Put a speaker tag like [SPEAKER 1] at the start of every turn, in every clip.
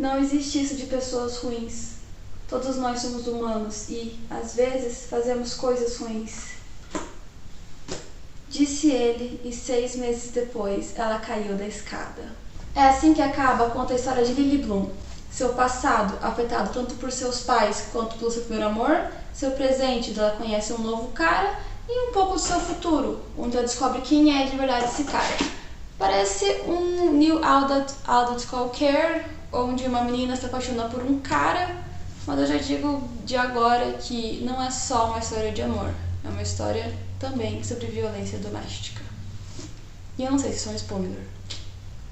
[SPEAKER 1] Não existe isso de pessoas ruins. Todos nós somos humanos e, às vezes, fazemos coisas ruins. Disse ele, e 6 meses depois, ela caiu da escada. É assim que conta a história de Lily Bloom. Seu passado, afetado tanto por seus pais quanto pelo seu primeiro amor, seu presente, onde ela conhece um novo cara, e um pouco do seu futuro, onde ela descobre quem é de verdade esse cara. Parece um new adult qualquer, onde uma menina se apaixona por um cara, mas eu já digo de agora que não é só uma história de amor, é uma história também sobre violência doméstica. E eu não sei se sou um spoiler.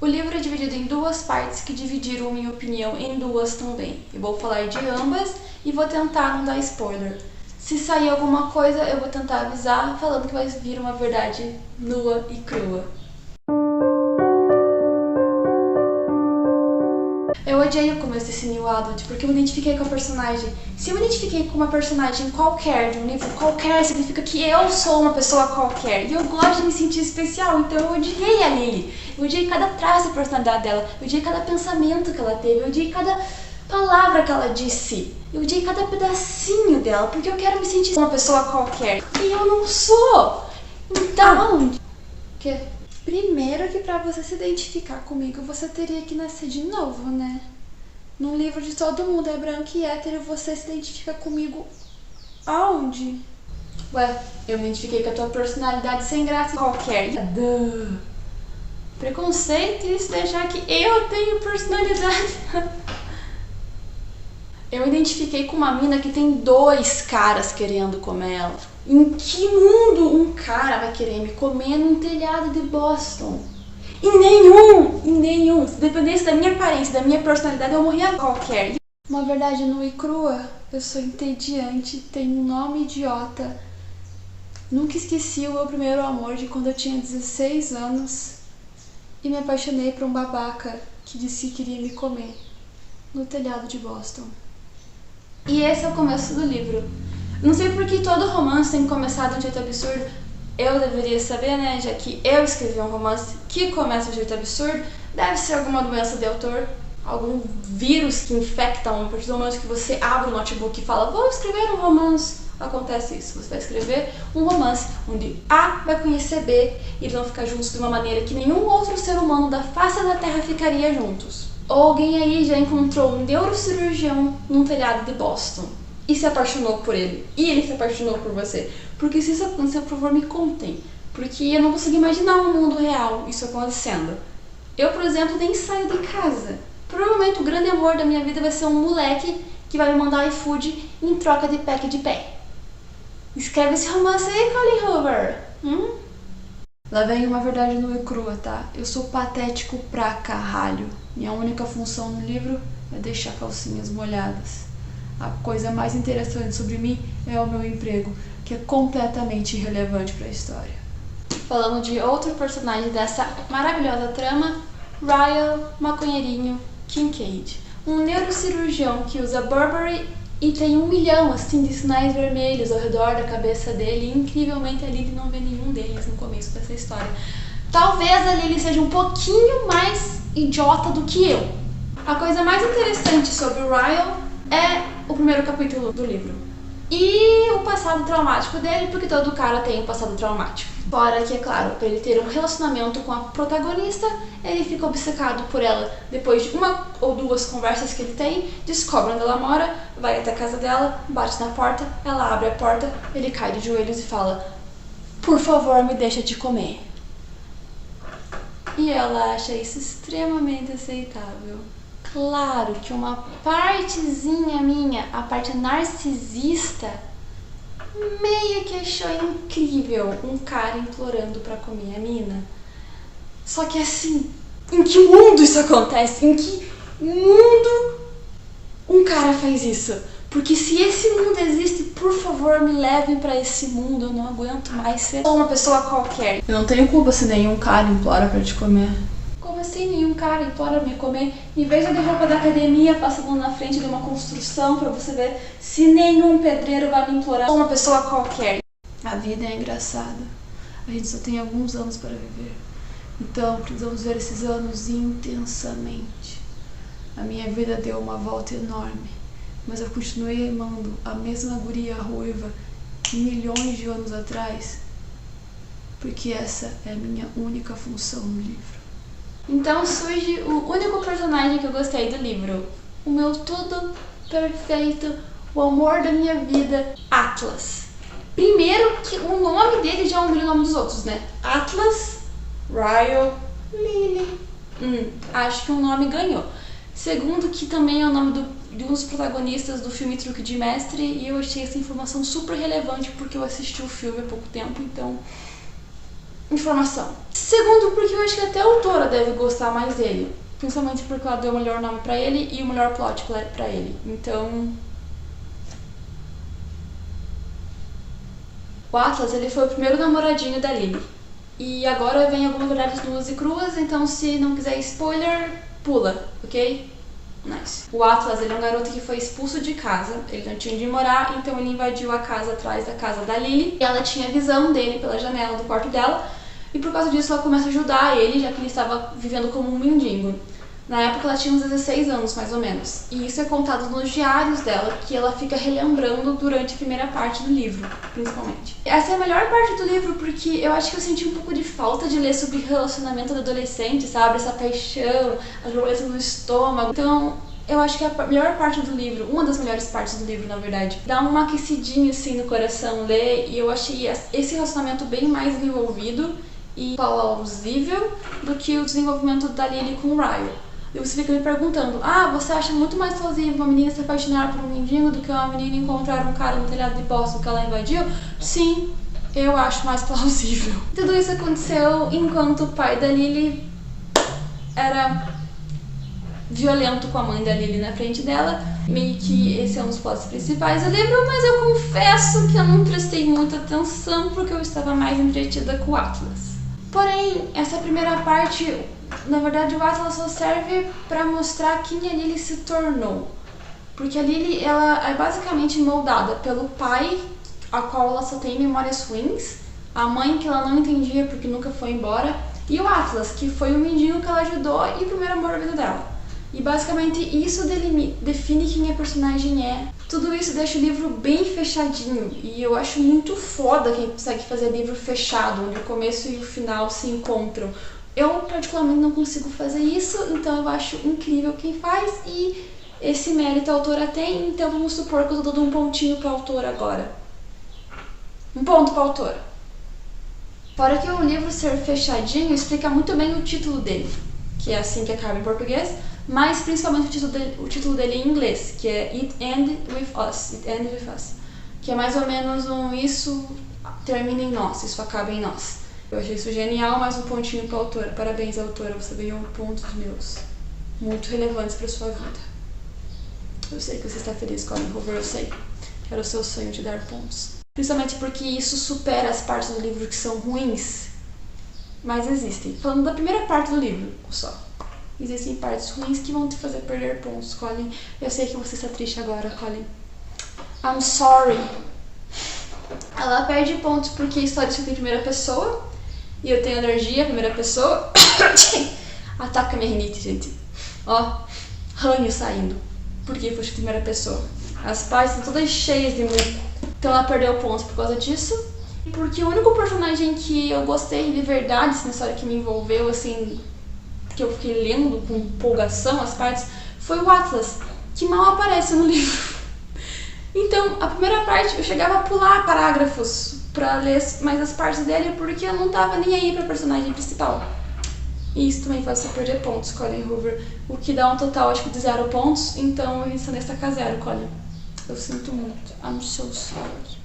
[SPEAKER 1] O livro é dividido em 2 partes que dividiram minha opinião em 2 também. Eu vou falar de ambas e vou tentar não dar spoiler. Se sair alguma coisa, eu vou tentar avisar, falando que vai vir uma verdade nua e crua. Eu odiei o começo desse New Adult, porque eu me identifiquei com a personagem. Se eu me identifiquei com uma personagem qualquer, de um livro qualquer, significa que eu sou uma pessoa qualquer. E eu gosto de me sentir especial, então eu odiei a Lily. Eu odiei cada traço da personalidade dela, eu odiei cada pensamento que ela teve, eu odiei cada palavra que ela disse. Eu odiei cada pedacinho dela, porque eu quero me sentir uma pessoa qualquer. E eu não sou. Então... Que? Primeiro que pra você se identificar comigo, você teria que nascer de novo, né? Num livro de todo mundo é branco e hétero, você se identifica comigo aonde? Ué, eu me identifiquei com a tua personalidade sem graça qualquer. Preconceito e isso deixar que eu tenho personalidade. Eu me identifiquei com uma mina que tem 2 caras querendo comer ela. Em que mundo um cara vai querer me comer num telhado de Boston? Em nenhum. Se dependesse da minha aparência, da minha personalidade, eu morria qualquer. Uma verdade nua e crua, eu sou entediante, tenho um nome idiota. Nunca esqueci o meu primeiro amor de quando eu tinha 16 anos e me apaixonei por um babaca que disse que queria me comer no telhado de Boston. E esse é o começo do livro. Não sei por que todo romance tem começado de um jeito absurdo. Eu deveria saber, né? Já que eu escrevi um romance que começa de um jeito absurdo. Deve ser alguma doença de autor, algum vírus que infecta um. A partir do momento que você abre o notebook e fala, vou escrever um romance. Acontece isso. Você vai escrever um romance onde A vai conhecer B e eles vão ficar juntos de uma maneira que nenhum outro ser humano da face da Terra ficaria juntos. Ou alguém aí já encontrou um neurocirurgião num telhado de Boston e se apaixonou por ele. E ele se apaixonou por você. Porque se isso acontecer, por favor, me contem. Porque eu não consigo imaginar um mundo real isso acontecendo. Eu, por exemplo, nem saio de casa. Provavelmente o grande amor da minha vida vai ser um moleque que vai me mandar iFood em troca de pack de pé. Escreve esse romance aí, Colin Hoover. Lá vem uma verdade nua e crua, tá? Eu sou patético pra caralho. Minha única função no livro é deixar calcinhas molhadas. A coisa mais interessante sobre mim é o meu emprego, que é completamente irrelevante para a história. Falando de outro personagem dessa maravilhosa trama, Ryle Maconheirinho Kincaid. Um neurocirurgião que usa Burberry e tem 1 milhão assim, de sinais vermelhos ao redor da cabeça dele. E, incrivelmente, a Lily não vê nenhum deles no começo dessa história. Talvez a Lily seja um pouquinho mais idiota do que eu. A coisa mais interessante sobre o Ryle é o primeiro capítulo do livro. E o passado traumático dele, porque todo cara tem um passado traumático. Fora que, é claro, para ele ter um relacionamento com a protagonista, ele fica obcecado por ela. Depois de 1 ou 2 conversas que ele tem, descobre onde ela mora, vai até a casa dela, bate na porta, ela abre a porta, ele cai de joelhos e fala: por favor, me deixa te comer. E ela acha isso extremamente aceitável. Claro que uma partezinha minha, a parte narcisista, meio que achou incrível um cara implorando pra comer a mina. Só que assim, em que mundo isso acontece? Em que mundo um cara faz isso? Porque se esse mundo existe, por favor, me levem pra esse mundo. Eu não aguento mais ser uma pessoa qualquer. Eu não tenho culpa se nenhum cara implora pra te comer. Como assim nenhum cara implora me comer? Em vez de roupa da academia passando na frente de uma construção pra você ver se nenhum pedreiro vai me implorar. Uma pessoa qualquer. A vida é engraçada. A gente só tem alguns anos para viver. Então precisamos ver esses anos intensamente. A minha vida deu uma volta enorme, mas eu continuei amando a mesma guria ruiva milhões de anos atrás, porque essa é a minha única função no livro. Então surge o único personagem que eu gostei do livro, o meu tudo perfeito, o amor da minha vida, Atlas. Primeiro que o nome dele já humilha o nome dos outros, né? Atlas, Ryle, Lily. Acho que o nome ganhou. Segundo que também é o nome de um dos protagonistas do filme Truque de Mestre, e eu achei essa informação super relevante porque eu assisti o filme há pouco tempo, então... informação. Segundo, porque eu acho que até a autora deve gostar mais dele, principalmente porque ela deu o melhor nome pra ele e o melhor plot pra ele. Então... o Atlas, ele foi o primeiro namoradinho da Lily. E agora vem algumas verdades nuas e cruas, então se não quiser spoiler, pula, ok? Nice. O Atlas, ele é um garoto que foi expulso de casa, ele não tinha onde morar, então ele invadiu a casa atrás da casa da Lily. E ela tinha visão dele pela janela do quarto dela, e por causa disso ela começa a ajudar ele, já que ele estava vivendo como um mendigo. Na época ela tinha uns 16 anos, mais ou menos. E isso é contado nos diários dela, que ela fica relembrando durante a primeira parte do livro, principalmente. Essa é a melhor parte do livro, porque eu acho que eu senti um pouco de falta de ler sobre relacionamento do adolescente, sabe? Essa paixão, as borboletas no estômago. Então, eu acho que é a melhor parte do livro, uma das melhores partes do livro, na verdade. Dá uma aquecidinha, assim, no coração ler, e eu achei esse relacionamento bem mais desenvolvido e plausível do que o desenvolvimento da Lily com o Ryle. E você fica me perguntando, você acha muito mais plausível uma menina se apaixonar por um mendigo do que uma menina encontrar um cara no telhado de Boston que ela invadiu? Sim, eu acho mais plausível. Tudo isso aconteceu enquanto o pai da Lily era violento com a mãe da Lily na frente dela. Meio que esse é um dos plots principais do livro, mas eu confesso que eu não prestei muita atenção porque eu estava mais entretida com o Atlas. Porém, essa primeira parte... na verdade, o Atlas só serve pra mostrar quem a Lily se tornou. Porque a Lily, ela é basicamente moldada pelo pai, a qual ela só tem memórias ruins, a mãe que ela não entendia porque nunca foi embora, e o Atlas, que foi o mendigo que ela ajudou e o primeiro amor da vida dela. E basicamente isso define quem a personagem é. Tudo isso deixa o livro bem fechadinho, e eu acho muito foda quem consegue fazer livro fechado, onde o começo e o final se encontram. Eu, particularmente, não consigo fazer isso, então eu acho incrível quem faz, e esse mérito a autora tem, então vamos supor que eu tô dando um pontinho pra autora agora. Um ponto pra autora. Fora que o livro ser fechadinho, explica muito bem o título dele, que é assim que acaba em português, mas principalmente o título dele em inglês, que é It Ends With Us, It Ends With Us, que é mais ou menos isso termina em nós, isso acaba em nós. Eu achei isso genial, mais um pontinho pra autora. Parabéns, autora, você ganhou pontos meus muito relevantes pra sua vida. Eu sei que você está feliz, Colleen Hoover, eu sei. Era o seu sonho de dar pontos. Principalmente porque isso supera as partes do livro que são ruins, mas existem. Falando da primeira parte do livro, só. Existem partes ruins que vão te fazer perder pontos, Colleen. Eu sei que você está triste agora, Colleen. I'm sorry. Ela perde pontos porque a história é escrita em primeira pessoa. E eu tenho alergia à primeira pessoa. Ataca minha rinite, gente. Ó, ranho saindo. Porque foi de primeira pessoa. As partes estão todas cheias de muco. Então ela perdeu pontos por causa disso. Porque o único personagem que eu gostei de verdade, assim, na história que me envolveu, assim, que eu fiquei lendo com empolgação as partes, foi o Atlas, que mal aparece no livro. Então, a primeira parte eu chegava a pular parágrafos pra ler mais as partes dele, porque eu não tava nem aí pra personagem principal. E isso também faz você perder pontos, Colleen Hoover, o que dá um total, acho que, de 0 pontos, então a gente só destaca 0, Colleen. Eu sinto muito. I'm so sorry.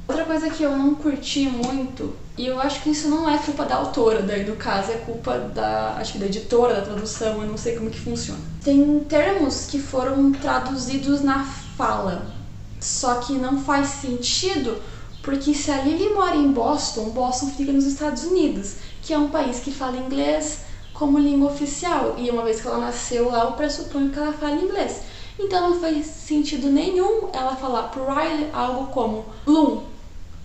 [SPEAKER 1] Outra coisa que eu não curti muito, e eu acho que isso não é culpa da autora, daí no caso é culpa acho que da editora, da tradução, eu não sei como que funciona. Tem termos que foram traduzidos na fala, só que não faz sentido, porque se a Lily mora em Boston, Boston fica nos Estados Unidos, que é um país que fala inglês como língua oficial, e uma vez que ela nasceu lá, eu pressuponho que ela fala inglês. Então não faz sentido nenhum ela falar pro Riley algo como bloom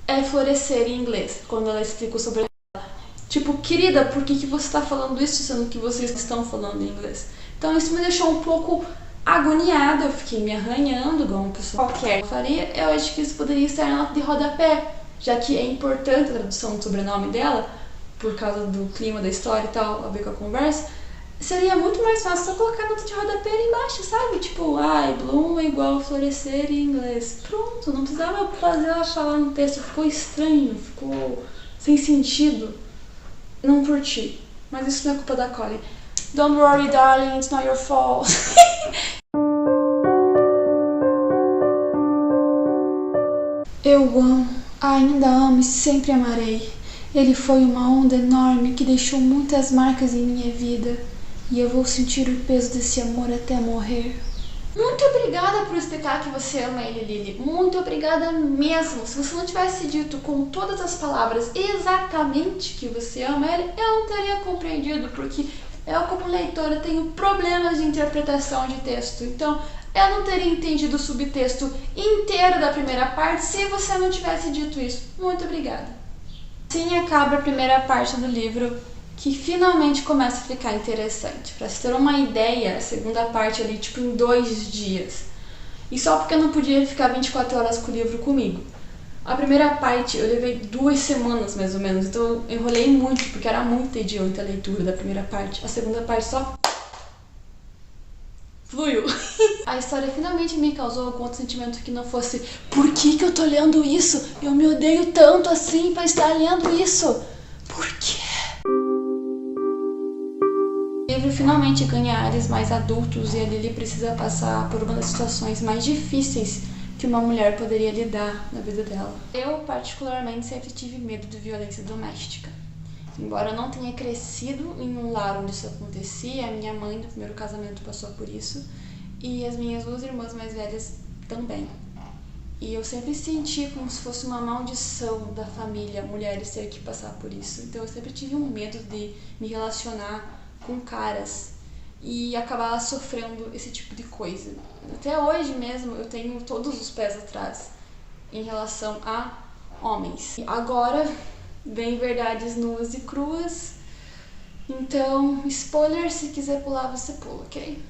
[SPEAKER 1] é florescer em inglês, quando ela explica sobre ela. Tipo, querida, por que você está falando isso sendo que vocês estão falando inglês? Então isso me deixou um pouco agoniada, eu fiquei me arranhando igual uma pessoa qualquer faria. Eu acho que isso poderia estar na nota de rodapé, já que é importante a tradução do sobrenome dela, por causa do clima da história e tal, a ver com a conversa. Seria muito mais fácil só colocar a nota de rodapé ali embaixo, sabe? Tipo, bloom é igual florescer em inglês. Pronto, não precisava fazer ela falar no texto, ficou estranho, ficou sem sentido. Não curti, mas isso não é culpa da Colin. Don't worry, darling, it's not your fault. Eu amo, ainda amo e sempre amarei. Ele foi uma onda enorme que deixou muitas marcas em minha vida. E eu vou sentir o peso desse amor até morrer. Muito obrigada por explicar que você ama ele, Lily. Muito obrigada mesmo. Se você não tivesse dito com todas as palavras exatamente que você ama ele, eu não teria compreendido, porque eu, como leitora, tenho problemas de interpretação de texto. Então, eu não teria entendido o subtexto inteiro da primeira parte se você não tivesse dito isso. Muito obrigada. Assim acaba a primeira parte do livro, que finalmente começa a ficar interessante. Pra você ter uma ideia, a segunda parte ali, tipo, em 2 dias. E só porque eu não podia ficar 24 horas com o livro comigo. A primeira parte eu levei 2 semanas, mais ou menos, então eu enrolei muito, porque era muito idiota a leitura da primeira parte. A segunda parte só fluiu. A história finalmente me causou algum outro sentimento que não fosse por que eu tô lendo isso? Eu me odeio tanto assim pra estar lendo isso. Por quê? O livro finalmente ganha ares mais adultos e a Lily precisa passar por uma das situações mais difíceis que uma mulher poderia lidar na vida dela. Eu, particularmente, sempre tive medo de violência doméstica. Embora eu não tenha crescido em um lar onde isso acontecia, a minha mãe do primeiro casamento passou por isso e as minhas 2 irmãs mais velhas também. E eu sempre senti como se fosse uma maldição da família, mulheres ter que passar por isso. Então eu sempre tive um medo de me relacionar com caras e acabar sofrendo esse tipo de coisa. Até hoje mesmo eu tenho todos os pés atrás em relação a homens. E agora vem verdades nuas e cruas, então spoiler, se quiser pular você pula, ok?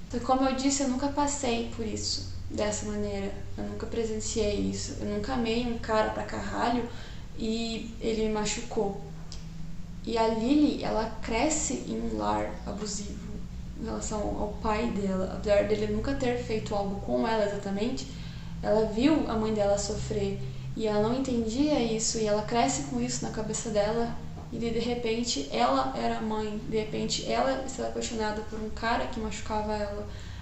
[SPEAKER 1] Então, como eu disse, eu nunca passei por isso dessa maneira, eu nunca presenciei isso, eu nunca amei um cara pra caralho e ele me machucou. E a Lily, ela cresce em um lar abusivo em relação ao pai dela. Apesar dele nunca ter feito algo com ela exatamente, ela viu a mãe dela sofrer e ela não entendia isso e ela cresce com isso na cabeça dela e de repente ela era a mãe, de repente ela estava apaixonada por um cara que machucava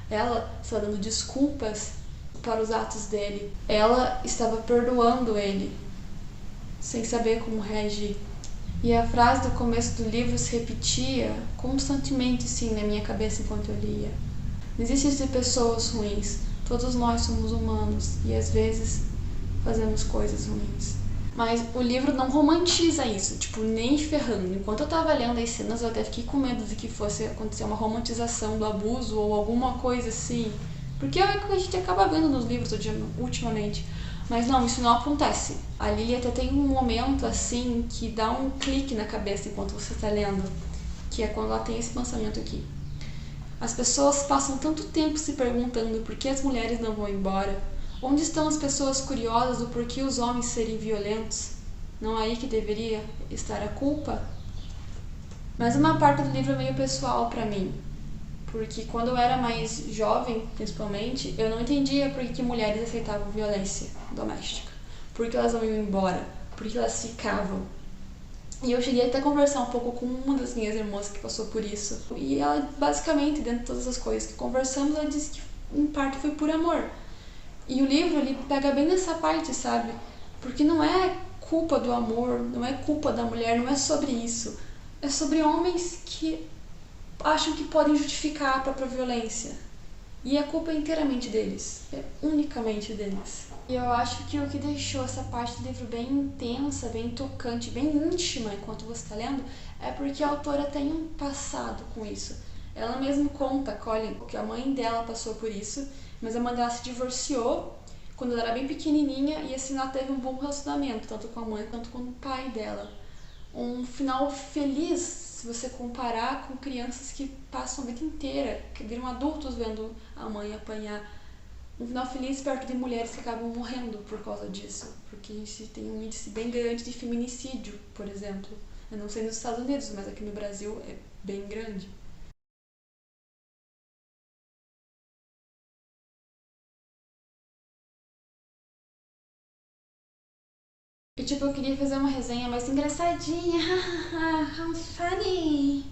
[SPEAKER 1] ela estava dando desculpas para os atos dele, ela estava perdoando ele sem saber como reagir. E a frase do começo do livro se repetia constantemente, sim, na minha cabeça enquanto eu lia. Não existem pessoas ruins, todos nós somos humanos e às vezes fazemos coisas ruins. Mas o livro não romantiza isso, tipo, nem ferrando. Enquanto eu tava lendo as cenas, eu até fiquei com medo de que fosse acontecer uma romantização do abuso ou alguma coisa assim. Porque é o que a gente acaba vendo nos livros ultimamente. Mas não, isso não acontece. A Lily até tem um momento assim que dá um clique na cabeça enquanto você está lendo, que é quando ela tem esse pensamento aqui. As pessoas passam tanto tempo se perguntando por que as mulheres não vão embora. Onde estão as pessoas curiosas do porquê os homens serem violentos? Não é aí que deveria estar a culpa? Mas uma parte do livro é meio pessoal pra mim. Porque quando eu era mais jovem, principalmente, eu não entendia por que mulheres aceitavam violência doméstica. Por que elas não iam embora? Por que elas ficavam? E eu cheguei até a conversar um pouco com uma das minhas irmãs que passou por isso. E ela, basicamente, dentro de todas as coisas que conversamos, ela disse que em parte foi por amor. E o livro, ele pega bem nessa parte, sabe? Porque não é culpa do amor, não é culpa da mulher, não é sobre isso. É sobre homens que acham que podem justificar a própria violência. E a culpa é inteiramente deles, é unicamente deles. E eu acho que o que deixou essa parte do livro bem intensa, bem tocante, bem íntima enquanto você está lendo, é porque a autora tem um passado com isso. Ela mesma conta, Colin, que a mãe dela passou por isso, mas a mãe dela se divorciou quando ela era bem pequenininha e assim ela teve um bom relacionamento, tanto com a mãe quanto com o pai dela. um final feliz se você comparar com crianças que passam a vida inteira, que viram adultos vendo a mãe apanhar. Um final feliz perto de mulheres que acabam morrendo por causa disso, porque a gente tem um índice bem grande de feminicídio, por exemplo. Eu não sei nos Estados Unidos, mas aqui no Brasil é bem grande. E tipo, eu queria fazer uma resenha mais engraçadinha, how funny.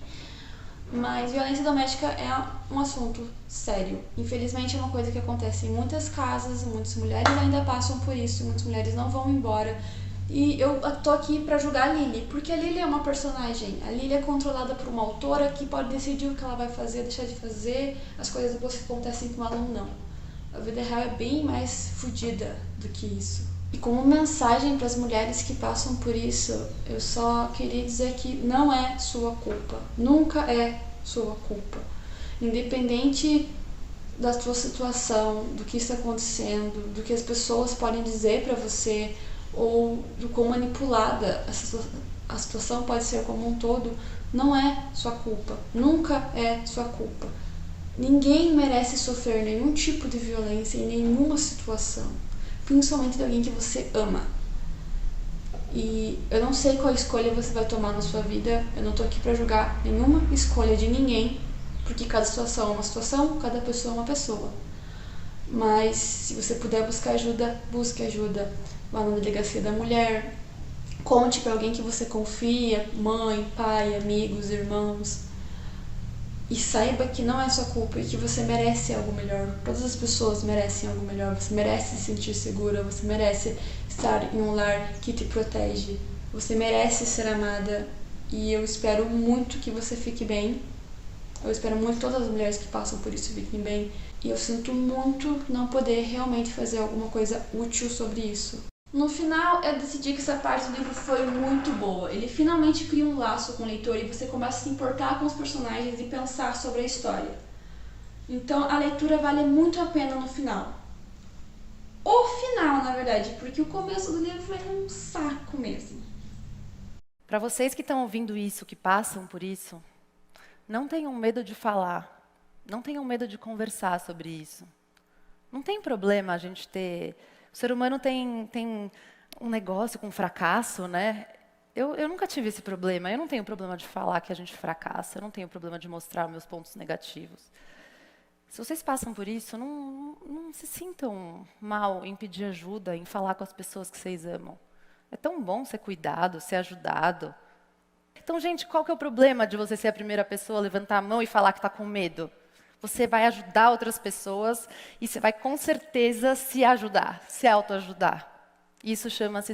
[SPEAKER 1] Mas violência doméstica é um assunto sério. Infelizmente é uma coisa que acontece em muitas casas, muitas mulheres ainda passam por isso, muitas mulheres não vão embora. E eu tô aqui pra julgar a Lily, porque a Lily é uma personagem. A Lily é controlada por uma autora que pode decidir o que ela vai fazer, deixar de fazer, as coisas boas que acontecem com ela ou não. A vida real é bem mais fodida do que isso. E como mensagem para as mulheres que passam por isso, eu só queria dizer que não é sua culpa. Nunca é sua culpa. Independente da sua situação, do que está acontecendo, do que as pessoas podem dizer para você, ou do quão manipulada a situação pode ser como um todo, não é sua culpa. Nunca é sua culpa. Ninguém merece sofrer nenhum tipo de violência em nenhuma situação, principalmente de alguém que você ama. E eu não sei qual escolha você vai tomar na sua vida, eu não tô aqui pra julgar nenhuma escolha de ninguém, porque cada situação é uma situação, cada pessoa é uma pessoa. Mas se você puder buscar ajuda, busque ajuda. Vá na delegacia da mulher, conte pra alguém que você confia, mãe, pai, amigos, irmãos. E saiba que não é sua culpa e que você merece algo melhor. Todas as pessoas merecem algo melhor. Você merece se sentir segura, você merece estar em um lar que te protege. Você merece ser amada. E eu espero muito que você fique bem. Eu espero muito que todas as mulheres que passam por isso fiquem bem. E eu sinto muito não poder realmente fazer alguma coisa útil sobre isso. No final, eu decidi que essa parte do livro foi muito boa. Ele finalmente cria um laço com o leitor e você começa a se importar com os personagens e pensar sobre a história. Então, a leitura vale muito a pena no final. O final, na verdade, porque o começo do livro é um saco mesmo.
[SPEAKER 2] Para vocês que estão ouvindo isso, que passam por isso, não tenham medo de falar, não tenham medo de conversar sobre isso. Não tem problema a gente ter... O ser humano tem um negócio com fracasso, né? Eu nunca tive esse problema. Eu não tenho problema de falar que a gente fracassa. Eu não tenho problema de mostrar meus pontos negativos. Se vocês passam por isso, não se sintam mal em pedir ajuda, em falar com as pessoas que vocês amam. É tão bom ser cuidado, ser ajudado. Então, gente, qual que é o problema de você ser a primeira pessoa a levantar a mão e falar que está com medo? Você vai ajudar outras pessoas e você vai, com certeza, se ajudar, se autoajudar. Isso chama-se